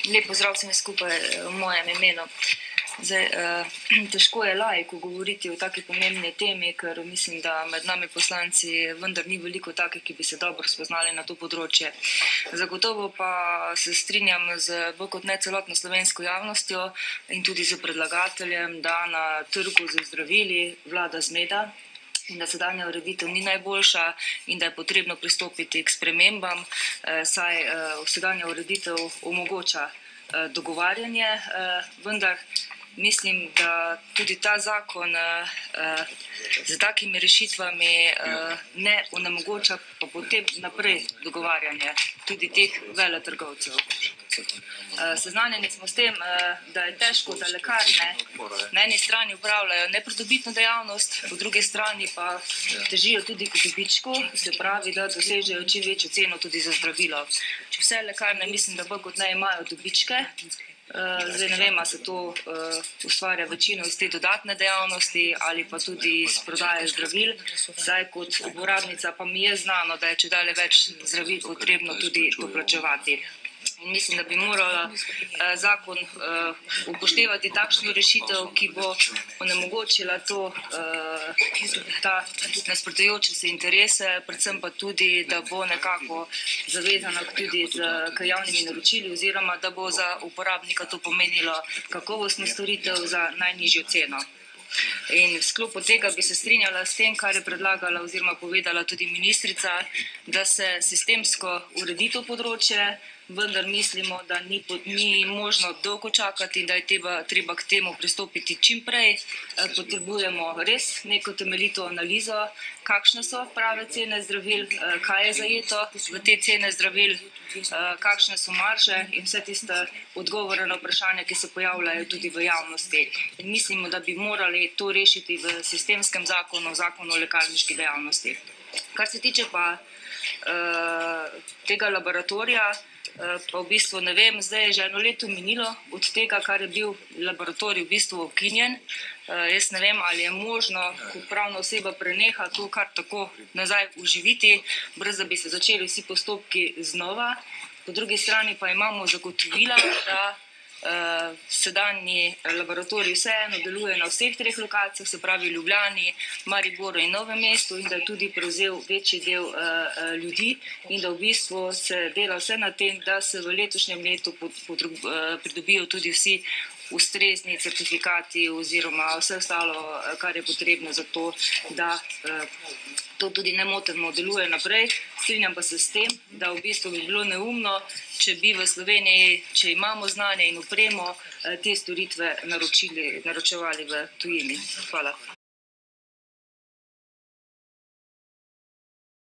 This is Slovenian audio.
Lep pozdrav vsem skupaj v mojem imenu. Zdaj, težko je laiku govoriti o taki pomembni temi, ker mislim, da med nami poslanci vendar ni veliko takih, ki bi se dobro spoznali na to področje. Zagotovo pa se strinjam z bolj kot ne celotno slovensko javnostjo in tudi z predlagateljem, da na trgu z zdravili vlada zmeda in da sedanja ureditev ni najboljša in da je potrebno pristopiti k spremembam, saj sedanja ureditev omogoča dogovarjanje, vendar mislim, da tudi ta zakon z takimi rešitvami ne onemogoča pa potem naprej dogovarjanje tudi teh veletrgovcev. Seznanjeni smo s tem, da je težko za lekarne na eni strani upravljajo nepridobitno dejavnost, po drugi strani pa težijo tudi k dobičku, se pravi, da dosežejo čim večjo ceno tudi za zdravilo. Vse lekarne mislim, da bolj kot ne imajo dobičke. Zdaj ne vem, a se to ustvarja večino iz te dodatne dejavnosti ali pa tudi iz prodaje zdravil, saj kot uporabnica pa mi je znano, da je čedalje več zdravil potrebno tudi doplačevati. In mislim, da bi morala zakon upoštevati takšno rešitev, ki bo onemogočila ta nasprotujoče se interese, predvsem pa tudi, da bo nekako zavezana tudi k javnimi naročili oziroma da bo za uporabnika to pomenilo kakovostno storitev za najnižjo ceno. In v sklopu tega bi se strinjala s tem, kar je predlagala oziroma povedala tudi ministrica, da se sistemsko uredi to področje, vendar mislimo, da ni možno dolgo čakati in da je treba k temu pristopiti čim prej. Potrebujemo res neko temeljito analizo, kakšne so prave cene zdravil, kaj je zajeto v te cene zdravil, kakšne so marže in vse tiste odgovore na vprašanja, ki se pojavljajo tudi v javnosti. In mislimo, da bi morali to rešiti v sistemskem zakonu, zakonu o lekarniški dejavnosti. Kar se tiče pa tega laboratorija, pa v bistvu ne vem, zdaj je že 1 leto minilo od tega, kar je bil laboratorij v bistvu ukinjen. Jaz ne vem, ali je možno, ko pravna oseba preneha to kar tako nazaj oživiti, brez da bi se začeli vsi postopki znova. Po drugi strani pa imamo zagotovila, da sedanji laboratorij vseeno deluje na vseh 3 lokacijah, se pravi Ljubljani, Mariboru in Novem mestu in da je tudi prevzel večji del ljudi in da v bistvu se dela vse na tem, da se v letošnjem letu pridobijo tudi vsi ustrezni certifikati oziroma vse ostalo, kar je potrebno za to, da to tudi nemoteno deluje naprej. Strinjam pa se s tem, da v bistvu bi bilo neumno, če bi v Sloveniji, če imamo znanje in opremo, te storitve naročevali v tujini. Hvala.